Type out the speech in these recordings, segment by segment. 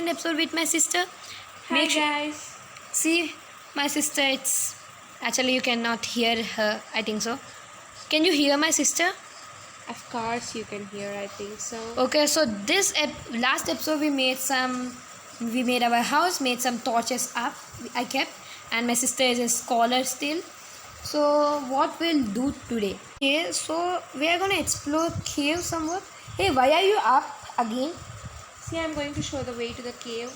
second episode with my sister. Hi guys. See, my sister, it's actually you cannot hear her, I think so. Can you hear my sister? Of course you can hear, I think so. Okay, so this last episode we made our house, made some torches up, I kept, and my sister is a scholar still. So what we'll do today? Okay, so we are gonna explore cave somewhat. Hey, why are you up again? See, I'm going to show the way to the cave.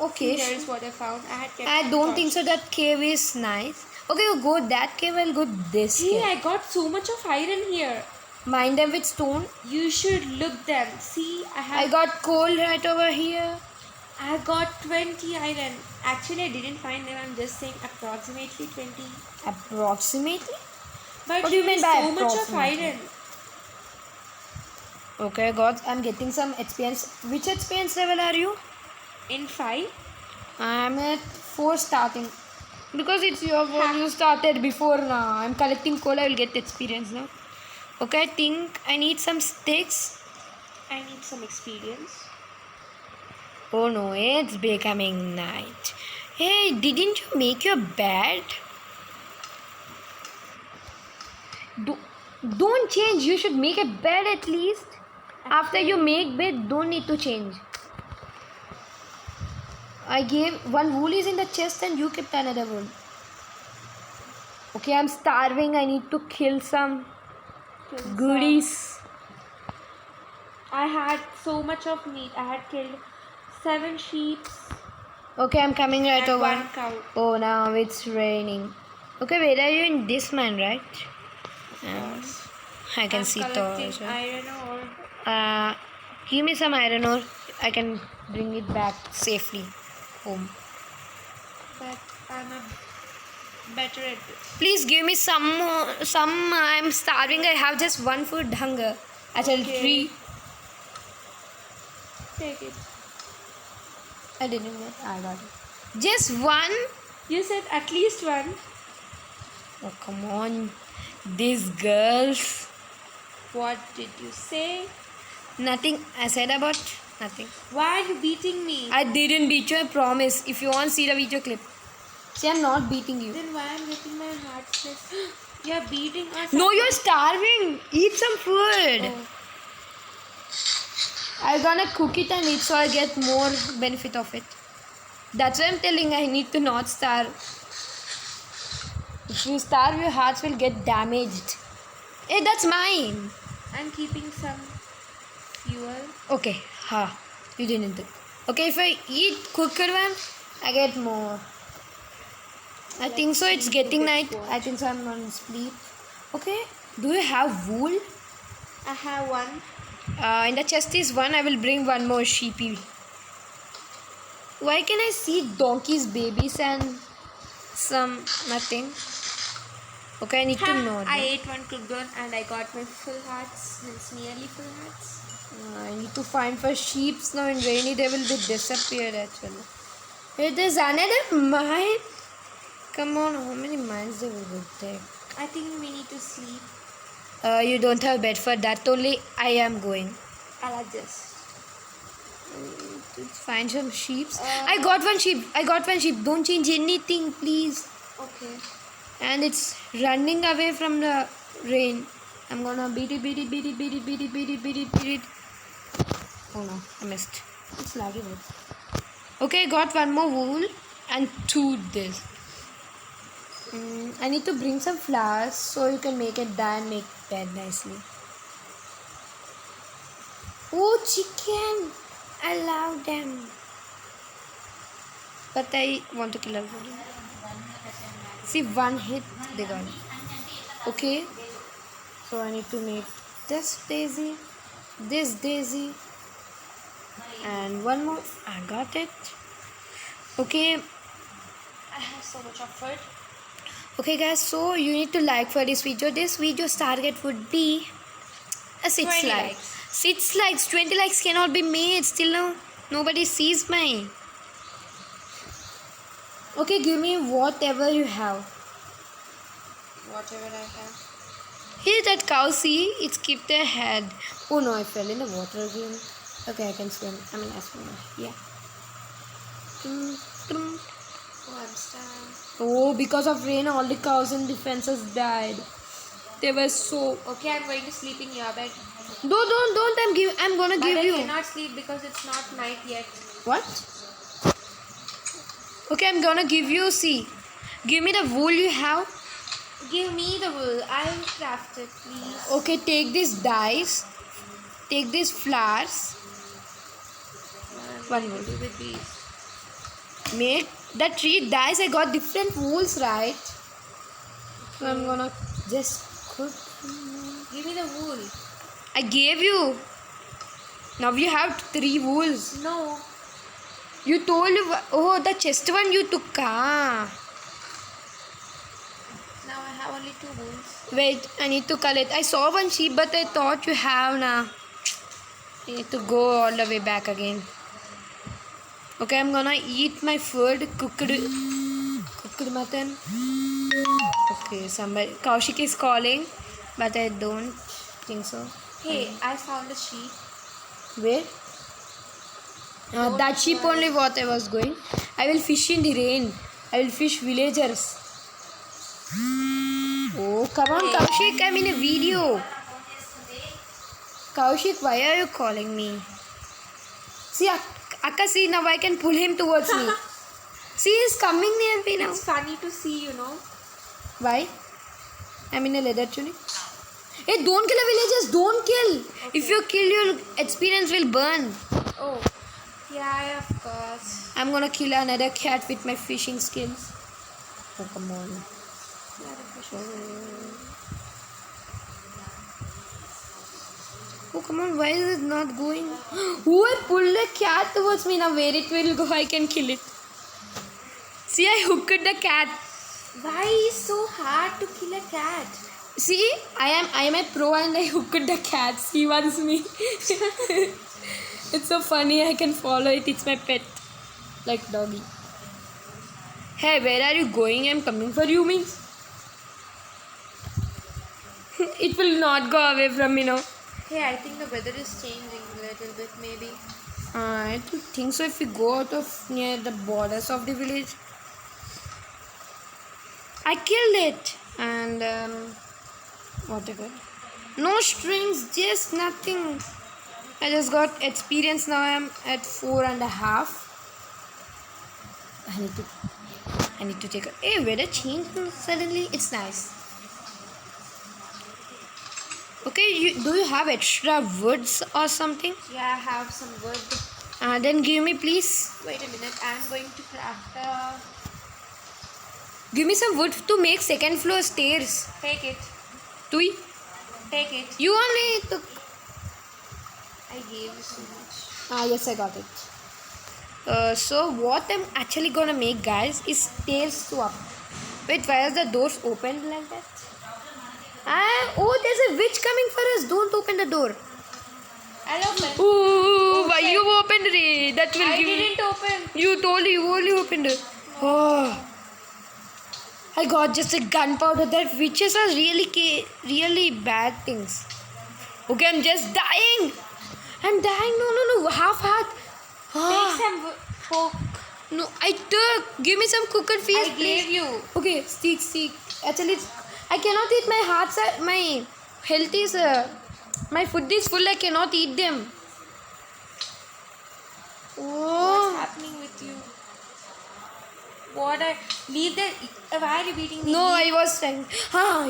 Okay. See, here is what I found. I don't think so. That cave is nice. Okay, you go that cave. I'll go this See, cave. I got so much of iron here. Mine them with stone. You should look them. See, I got coal right over here. I got 20 iron. Actually, I didn't find them. I'm just saying approximately 20. Approximately? But What do you mean by so much of approximately? iron. Okay, God, I'm getting some experience. Which experience level are you? In 5? I'm at 4 starting. Because it's your fault. You started before now. I'm collecting coal. I will get experience now. Okay, I think I need some sticks. I need some experience. Oh no, it's becoming night. Hey, didn't you make your bed? Don't change. You should make a bed at least. After you make bed, don't need to change. I gave one wool is in the chest and you kept another wool. Okay, I'm starving. I need to kill some goodies. I had so much of meat. I had killed 7 sheep Okay, I'm coming right and over. 1 cow. Oh, now it's raining. Okay, where are you in this mine, right? I can see collecting Thor. iron ore. Give me some iron ore. I can bring it back safely home. But I'm better at this. Please give me some more. I'm starving. I have just one food hunger. Actually, Okay. 3. Take it. I didn't get. I got it. Just one. You said at least 1. Oh come on, these girls. What did you say? Nothing. I said about nothing. Why are you beating me? I didn't beat you. I promise. If you want to see the video clip. See, I'm not beating you. Then why I'm getting my heart stress? You're beating us. No, you're starving. Eat some food. Oh. I'm gonna cook it and eat so I get more benefit of it. That's why I'm telling I need to not starve. If you starve, your hearts will get damaged. Hey, that's mine. I'm keeping some fuel. Okay, you didn't do. Okay, if I eat cooked one, I get more. I think so. It's getting night. I think so. I'm gonna sleep. Okay. Do you have wool? I have 1. In the chest is 1. I will bring one more sheepy. Why can I see donkeys, babies, and some nothing? Okay, I need to know. I ate 1 cooked one and I got my full hearts. It's nearly full hearts. I need to find for sheeps now. In rainy they will be disappeared actually. It is another mine. Come on, how many mines there will be there? I think we need to sleep. You don't have bed for that. Only I am going. I'll adjust. To find some sheeps. I got one sheep. Don't change anything, please. Okay. And it's running away from the rain. I'm gonna beat it. Oh no, I missed. It's laggy. Okay, got one more wool and 2 this. I need to bring some flowers so you can make it dye and make bed nicely. Oh, chicken! I love them. But I want to kill everybody. See, 1 hit, they got it. Okay. So I need to make this daisy, and one more. I got it. Okay. I have so much of food. Okay guys, so you need to like for this video. This video's target would be a 6 20 likes. likes. 6 likes. 20 likes cannot be made. Still no, nobody sees mine. Okay, give me whatever you have. Whatever I have. Here that cow, see, it skipped their head. Oh no, I fell in the water again. Okay, I can swim. I swim. Yeah. Oh, I'm stuck. Oh, because of rain, all the cows and the fences died. They were so. Okay, I'm going to sleep in your bed. Don't. I'm gonna But give I you. cannot sleep because it's not night yet. What? Okay, I'm gonna give you. See, give me the wool you have. Give me the wool. I'll craft it, please. Okay, take these dyes. Take these flowers. What One will wool. do with these? Make the 3 dyes. I got different wools, right? So I'm gonna just cook. Give me the wool. I gave you. Now you have 3 wools. No. You told you. Oh, the chest one you took. Ah. Now I have only 2 wools. Wait, I need to collect. I saw one sheep, but I thought you have now. I need to go all the way back again. Okay, I'm gonna eat my food. Cooked mutton. Okay, somebody. Kaushik is calling, but I don't think so. Hey, I found a sheep. Where? That sheep only what I was going. I will fish in the rain. I will fish villagers. Oh, come on, Kaushik. I'm in a video. Kaushik, why are you calling me? See, Akka, see, now I can pull him towards me. See, he's coming near me now. It's funny to see, you know. Why? I'm in a leather tunic. Hey, don't kill the villagers. Don't kill. Okay. If you kill, your experience will burn. Oh, yeah, of course. I'm gonna kill another cat with my fishing skills. Oh, come on. Yeah, the fish Oh, come on. Why is it not going? Oh, I pulled a cat towards me. Now where it will go, I can kill it. See, I hooked the cat. Why is so hard to kill a cat? See, I am a pro and I hooked the cat. He wants me. It's so funny. I can follow it. It's my pet, like doggy. Hey, where are you going? I'm coming for you, means. It will not go away from me now. Hey, I think the weather is changing a little bit, maybe. I don't think so. If we go out of near the borders of the village, I killed it and what I got? No strings, just nothing. I just got experience now. I'm at 4.5. I need to take a. Hey, weather changed suddenly. It's nice. Okay, do you have extra woods or something? Yeah, I have some wood. Then give me, please. Wait a minute, I'm going to craft a... Give me some wood to make second floor stairs. Take it. Tui. Take it. You only took. I gave you so much. Yes, I got it. So what I'm actually gonna make, guys, is stairs swap. Wait, why are the doors opened like that? Oh, there's a witch coming for us. Don't open the door. I'll open. Ooh, why Okay. you opened it? That will I give didn't open. You told you only opened it. Oh. I got just a gunpowder. That witches are really bad things. Okay, I'm just dying. I'm dying. No. Half heart. Take some pork. No, I took. Give me some cooked fish, I please. gave you. Okay, stick. Actually, I cannot eat my hearts. My health is. My food is full. I cannot eat them. Oh. What's happening with you? What I leave the why are you beating me? No, I was saying.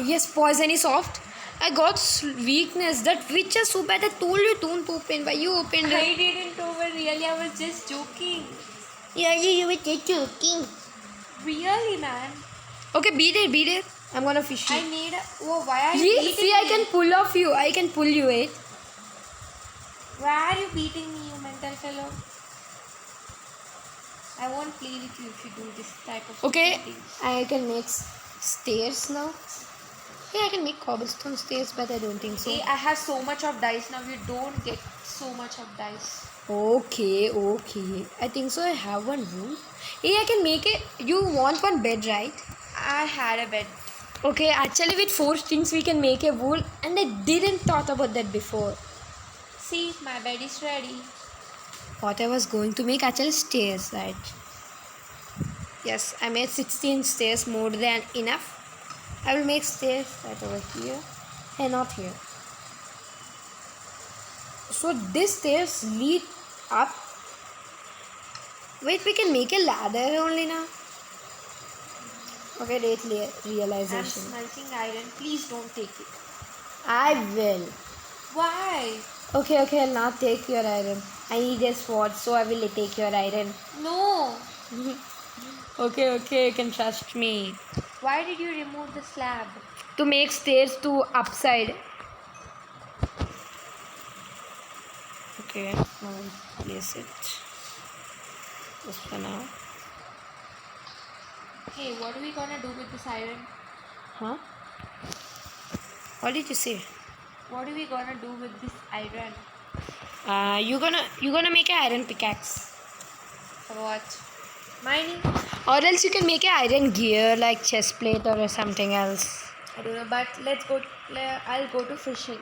Yes, poison is soft. I got weakness. That witch is so bad. I told you don't open. Why you opened I it? didn't open really, I was just joking. Yeah, you were joking. Really, man. Okay, be there. I'm gonna fish you. I made a why are you See, beating see, me? I can pull off you. I can pull you, eh? Why are you beating me, you mental fellow? I won't play with you if you do this type of Okay, thing. I can make stairs now. Yeah, I can make cobblestone stairs, but I don't think so. See, I have so much of dice now. You don't get so much of dice. Okay. I think so. I have one room. Hey, I can make it. You want one bed, right? I had a bed. Okay, actually with 4 strings we can make a wool, and I didn't thought about that before. See, my bed is ready. What I was going to make actually stairs, right? Yes, I made 16 stairs, more than enough. I will make stairs right over here and not here. So these stairs lead up. Wait, we can make a ladder only now. Okay, late I'm realization. smelting iron. Please don't take it. I will. Why? Okay, I'll not take your iron. I need a sword, so I will take your iron. No. Okay, you can trust me. Why did you remove the slab? To make stairs to upside. Okay, now I'll place it. Just for now. Hey, what are we gonna do with this iron? Huh? What did you say? What are we gonna do with this iron? You're gonna make an iron pickaxe. For what? Mining? Or else you can make an iron gear like chest plate or something else. I don't know, but let's go. I'll go to fishing.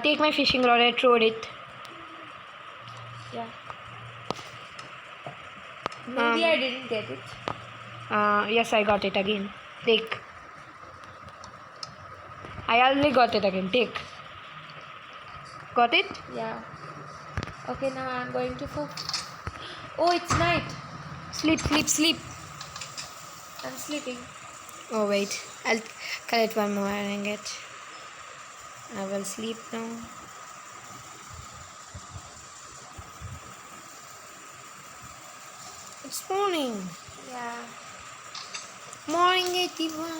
Take my fishing rod and throw it. Yeah. Maybe I didn't get it. Yes, I got it again. Take. I already got it again. Take. Got it? Yeah. Okay, now I'm going to Oh, it's night. Sleep. I'm sleeping. Oh, wait. I'll collect one more and get. I will sleep now. It's morning. Yeah. Morning, 81.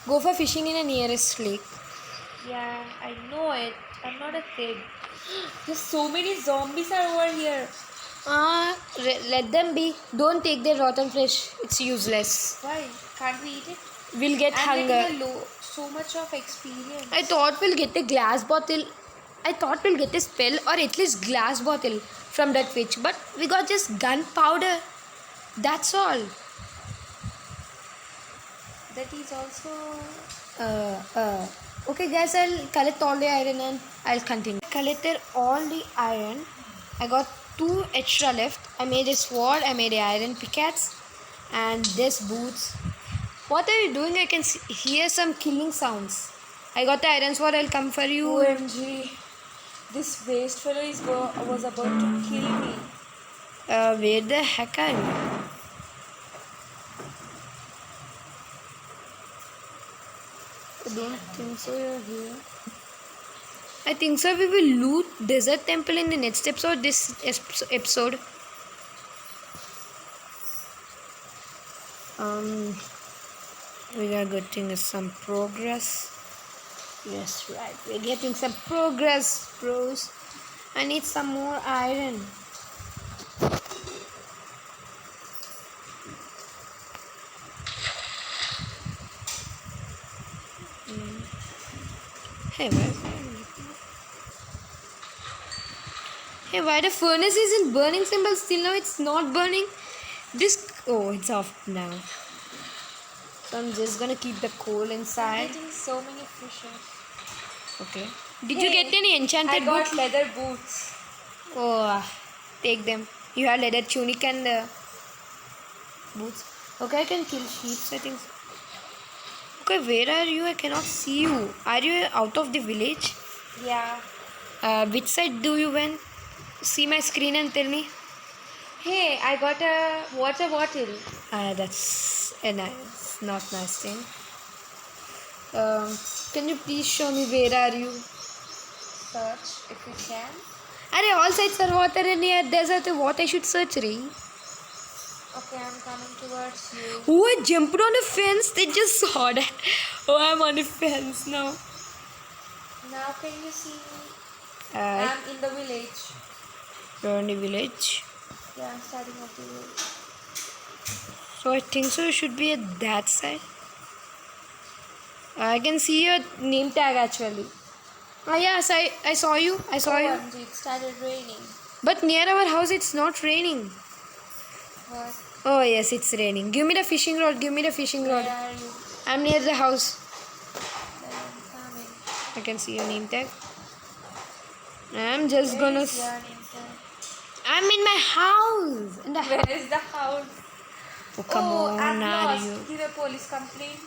Go for fishing in the nearest lake. Yeah, I know it. I'm not a kid. There's so many zombies are over here. Let them be. Don't take their rotten flesh. It's useless. Why? Can't we eat it? We'll get I'm hunger. getting so much of experience. I thought we'll get a glass bottle. I thought we'll get a spell or at least glass bottle from that witch. But we got just gunpowder. That's all. That is also... Okay guys, I'll collect all the iron and I'll continue. Collected all the iron. I got 2 extra left. I made a sword, I made an iron pickaxe and this boots. What are you doing? I can hear some killing sounds. I got the iron sword, I'll come for you. OMG. This waste fellow was about to kill me. Where the heck are you? I don't think so you're here. I think so we will loot desert temple in the next episode. This episode. We are getting some progress. Yes, right. We're getting some progress, bros. I need some more iron. Hey, why the furnace isn't burning symbol still now? It's not burning. It's off now. So I'm just gonna keep the coal inside. I'm getting so many fishes. Okay. Did you get any enchanted I got book? leather boots. Oh, take them. You have leather tunic and boots. Okay, I can kill sheep, I think. Okay, where are you? I cannot see you. Are you out of the village? Yeah. Which side do you went? See my screen and tell me. Hey, I got a water bottle. That's a not nice thing. Can you please show me where are you? Search if you can. Arey, all sides are water and here desert. What I should search, Ray? Okay, I'm coming towards you. Oh, I jumped on a fence. They just saw that. Oh, I'm on a fence now. Now can you see me? I'm I'm in the village. You're in the village. Yeah, I'm starting off the village. So I think so. You should be at that side. I can see your name tag actually. Yes, I saw you. I saw you. OMG, it started raining. But near our house, it's not raining. What? Oh yes, it's raining. Give me the fishing rod. Give me the fishing rod. Where are you? I'm near the house. Then I'm coming. I can see your name tag. I'm just Where gonna. is your name tag? I'm in my house. Where is the house? Oh, come on, I'm are lost. you? Give a police complaint.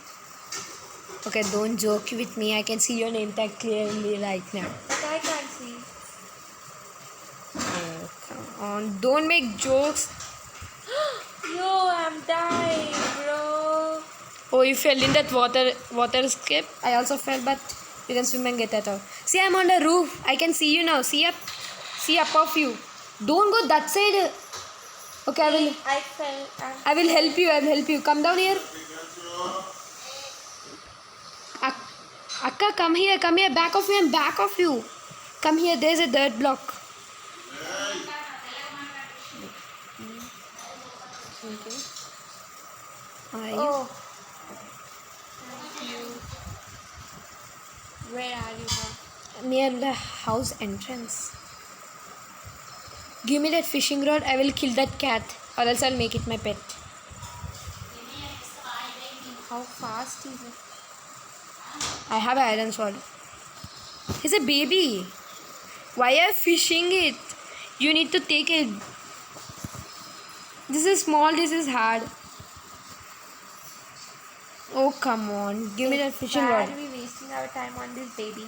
Okay, don't joke with me. I can see your name tag clearly right now. But I can't see. Oh, come on. Don't make jokes. Yo, I'm dying, bro. Oh, you fell in that water skip. I also fell, but you can swim and get that out. See, I'm on the roof. I can see you now. See up of you. Don't go that side. Okay, I fell. I will help you. I will help you. Come down here. Akka, come here. Come here. Back of you. I'm back of you. Come here. There's a dirt block. Okay. Are you? Oh. Thank you. Where are you now? Near the house entrance. Give me that fishing rod. I will kill that cat, or else I'll make it my pet. How fast is it? I have an iron sword. He's a baby. Why are you fishing it? You need to take it. This is small. This is hard. Oh, come on. Give me that fishing Why rod. are we wasting our time on this baby?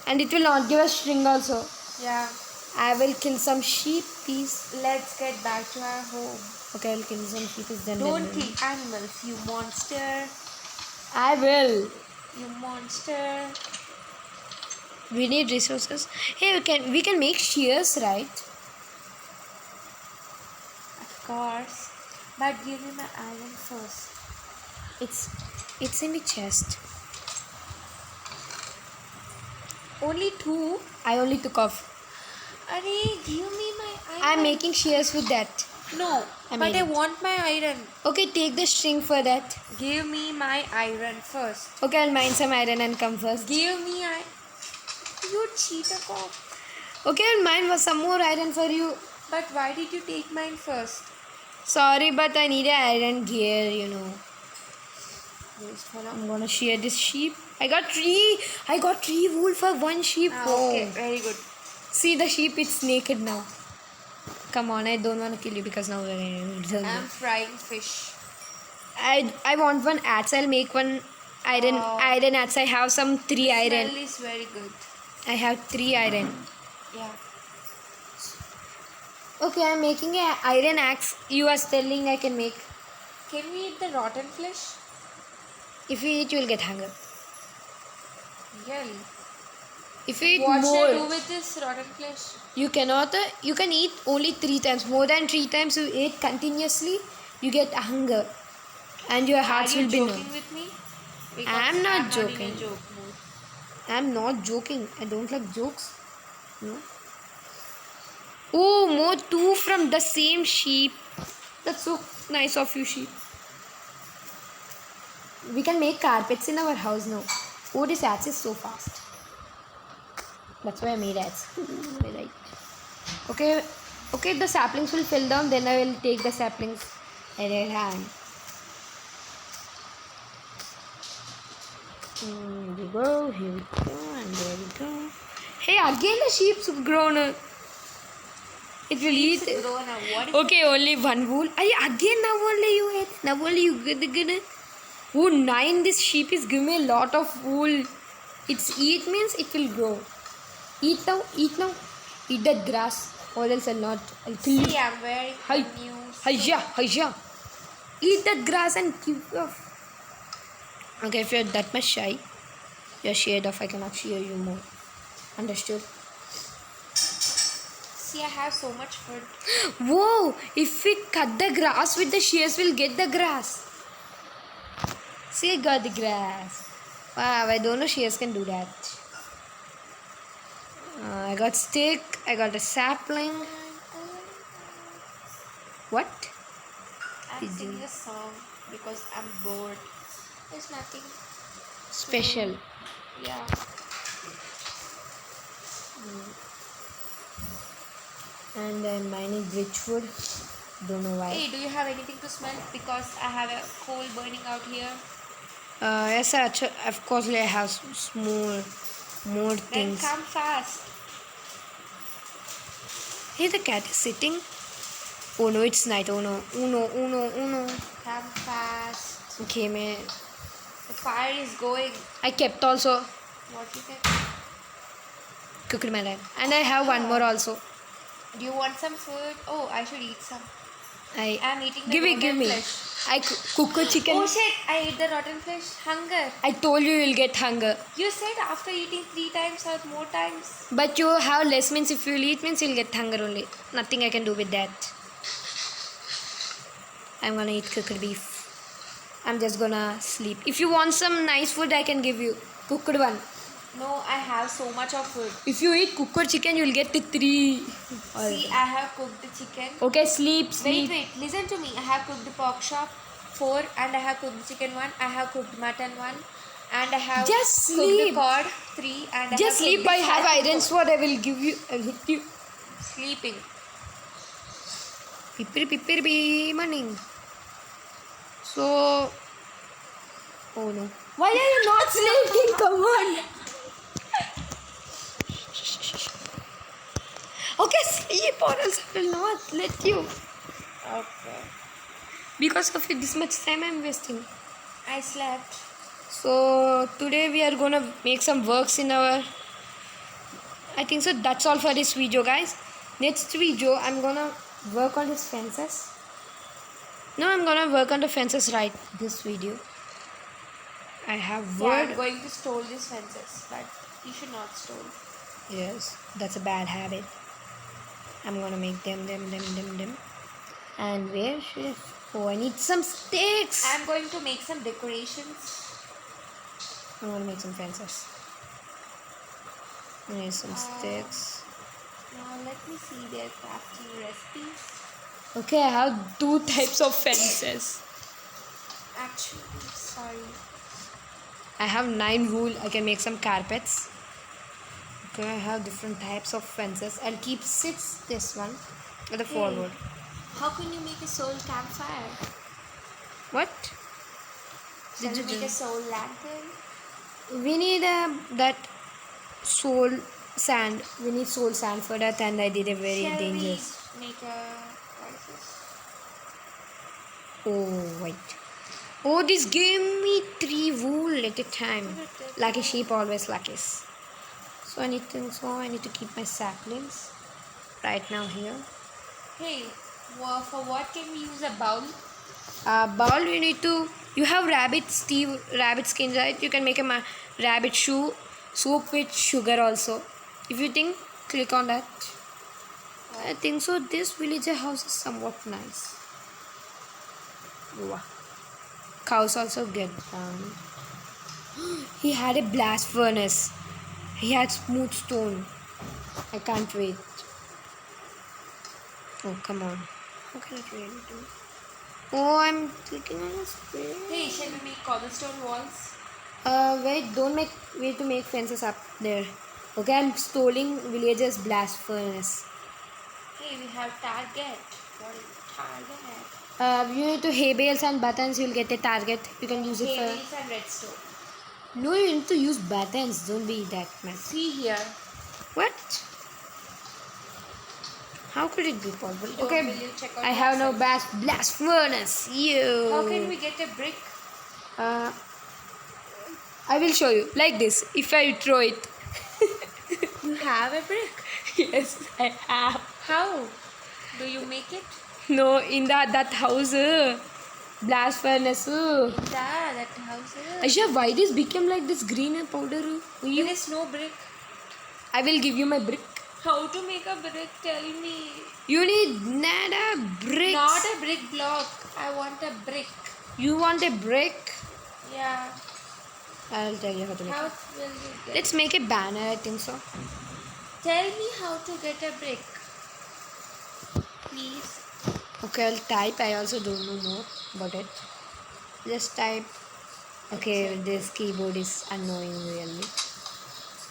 And it will not give us string also. Yeah. I will kill some sheep, please. Let's get back to our home. Okay, I will kill some sheep. Then Don't kill animals, you monster. I will. You monster. We need resources. Hey, we can make shears, right? Of course. But give me my iron first. It's in the chest. Only 2? I only took off. Are give me my iron. I'm making shears with that. No, I but made I it. want my iron. Okay, take the string for that. Give me my iron first. Okay, I'll mine some iron and come first. Give me iron. You cheater cop. Okay, I'll mine some more iron for you. But why did you take mine first? Sorry, but I need an iron gear, you know. Waste fellow. I'm gonna shear this sheep. I got three wool for one sheep. Okay, Oh. very good. See the sheep, it's naked now. Come on, I don't want to kill you because now we're I'm frying fish. I want one axe. I'll make one iron axe. I have some 3 iron. Smell is very good. I have 3 iron. Yeah. Okay, I'm making an iron axe. You are telling I can make. Can we eat the rotten flesh? If you eat, you will get hunger. Really? If you eat What more, should I do with this rotten flesh? you cannot. You can eat only 3 times. More than 3 times you eat continuously, you get hunger, and your hearts will be Are you numb. joking with me? Because I'm not in joking. a joke mood. I'm not joking. I don't like jokes. No. Oh, more 2 from the same sheep. That's so nice of you, sheep. We can make carpets in our house now. Oh, this axe is so fast. That's why I made axe. Right. Okay, the saplings will fall down. Then I will take the saplings in a hand. Here we go, and there we go. Hey, again the sheep's grown up. It will eat. Grown up. What is Okay, only one wool. Again now only you ate. Now only you get it. Oh, 9. This sheep is giving me a lot of wool. It's eat means it will grow. Eat now, eat now. Eat that grass. Or else I'll not. I'll kill you. See, I'm wearing Hi. a new Hiya. Eat that grass and keep off. Okay, if you're that much shy, you're sheared off. I cannot shear you more. Understood? See, I have so much food. Whoa! If we cut the grass with the shears, we'll get the grass. See, I got the grass. Wow, I don't know shears can do that. I got stick. I got a sapling. What? I'm singing a song because I'm bored. There's nothing Special. Yeah. And I'm mining bridgewood. Don't know why. Hey, do you have anything to smell? Because I have a coal burning out here. Yes, of course, I have more Then things. come fast. Hey, the cat is sitting. Oh no, it's night. Oh no. Uno. Okay, man. The fire is going. I kept also What you get? cooked melon. And I have one more also. Do you want some food? Oh, I should eat some. I I'm eating the give rotten me. flesh. I cook a chicken. Oh shit! I ate the rotten flesh. Hunger. I told you you'll get hunger. You said after eating 3 times or more times. But you have less means if you'll eat means you'll get hunger only. Nothing I can do with that. I'm gonna eat cooked beef. I'm just gonna sleep. If you want some nice food, I can give you cooked one. No, I have so much of food. If you eat cooked chicken, you'll get the 3. See, I have cooked the chicken. Okay, sleep. Wait, listen to me. I have cooked the pork chop 4, and I have cooked the chicken 1. I have cooked mutton 1, and I have Just cooked the sleep. cod 3, and I Just have sleep. cooked I the have salmon iron 4. sword. I will give you. I'll hit you. Sleeping. Pipiri be morning. So, oh no. Why are you not sleeping? Come on. Okay, sleep or else I will not let you. Okay. Because of you, this much time I'm wasting. I slept. So today we are gonna make some works in our. I think so. That's all for this video, guys. Next video, I'm gonna work on these fences. No, I'm gonna work on the fences right this video. I have Yeah, word. I'm going to stole these fences, but you should not stole. Yes, that's a bad habit. I'm gonna make them. And where should I? Oh, I need some sticks. I'm going to make some decorations. I'm gonna make some fences. I need some sticks. Now let me see their crafting recipes. Okay, I have 2 types of fences. Actually, sorry. I have 9 wool. I can make some carpets. Okay, I have different types of fences. I'll keep 6 this one with the forward. How can you make a soul campfire? What? Shall we make a soul lantern? We need that soul sand. We need soul sand for that, and I did a very Shall dangerous. we make a what is this? Oh wait. Oh, this gave me 3 wool at a time. Like a sheep, always lucky. So I need to keep my saplings right now here. Hey, for what can we use a bowl? Bowl you have rabbit skin, right? You can make a rabbit soup with sugar also. If you think, click on that. I think so. This villager house is somewhat nice. Wow. Cows also get down. He had a blast furnace. He had smooth stone. I can't wait. Oh, come on. How can I trade it? Oh, I'm clicking on a spray. Hey, shall we make cobblestone walls? Wait to make fences up there. Okay, I'm stealing villagers' blast furnace. Hey, we have target. What is target? You need to hay bales and buttons, you'll get a target. You can use it Cables for. and redstone. No, you need to use buttons. Don't be that man. See here. What? How could it be possible? Will Okay, you check out I have no yourself? blast furnace. You. How can we get a brick? I will show you. Like this. If I throw it. You have a brick? Yes, I have. How? Do you make it? No, in that house. Blast furnace. That house. Aisha, why this became like this green and powder? There is no brick. I will give you my brick. How to make a brick? Tell me. You need not a brick. Not a brick block. I want a brick. You want a brick? Yeah. I'll tell you how to make How it. will you get? Let's make a banner, I think so. Tell me how to get a brick. Please. Okay, I'll type. I also don't know more about it. Just type. Okay, this keyboard is annoying really.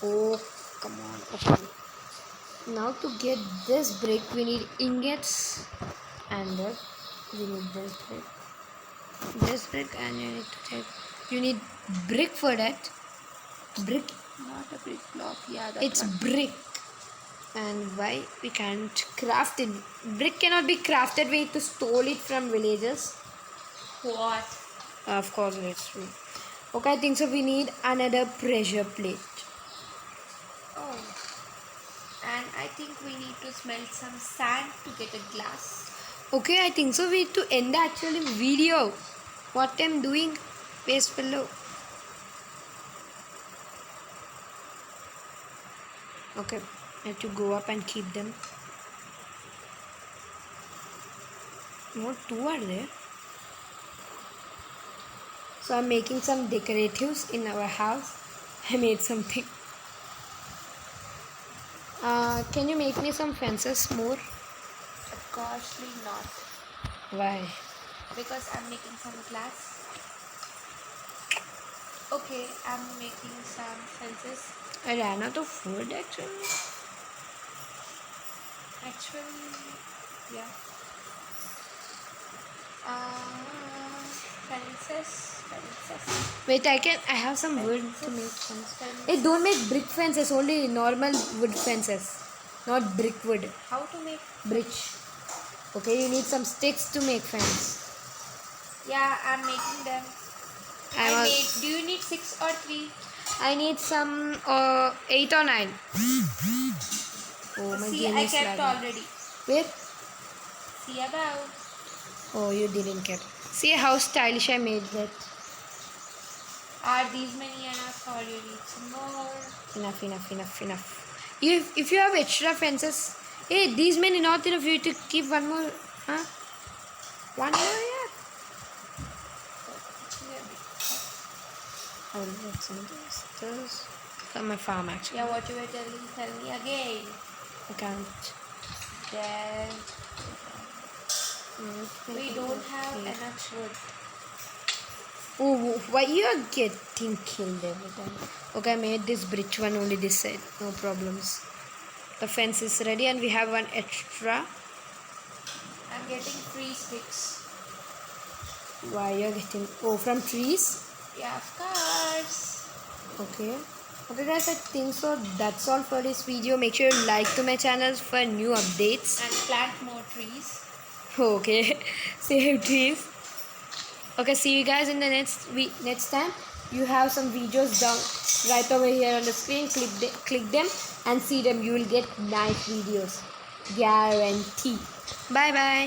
Oh, come on. Okay. Now to get this brick, we need ingots and we need this brick, and you need to take. You need brick for that. Brick. Not a brick block. Yeah, It's brick. And why we can't craft it? Brick cannot be crafted. We need to steal it from villagers. What? Of course, it's true. Okay, I think so. We need another pressure plate. Oh. And I think we need to smelt some sand to get a glass. Okay, I think so. We need to end the actual video. What I'm doing, paste below. Okay, I have to go up and keep them. What two are there? So I'm making some decoratives in our house. I made something. Can you make me some fences more? Of course, not. Why? Because I'm making some glass. Okay, I'm making some fences. I ran out of food actually. Actually, yeah. Fences. Wait, I have some wood to make fence. Hey, don't make brick fences, only normal wood fences. Not brick wood. How to make? Bridge. Okay, you need some sticks to make fence. Yeah, I'm making them. Do you need 6 or 3? I need some 8 or 9. Oh, my See, game I is kept lagging. already. Where? See about. Oh, you didn't get. See how stylish I made that. Are these many enough or you need some more? Enough. If you have extra fences, hey, these many not enough. You to keep one more, huh? One more, yeah. I will get some of this from my farm actually. Yeah, what you were telling, tell me again. I can't. Then we don't have Okay. enough wood. Oh, why you are getting killed every time? Okay, I made this bridge one only this side. No problems. The fence is ready and we have one extra. I'm getting 3 sticks. Why you are getting? Oh, from trees? Yeah, of course. Okay. Okay guys, I think so. That's all for this video. Make sure you like to my channel for new updates. And plant more trees. Okay. Save trees. Okay, see you guys in the next time. You have some videos down right over here on the screen. Click them and see them. You will get nice videos. Guarantee. Bye bye.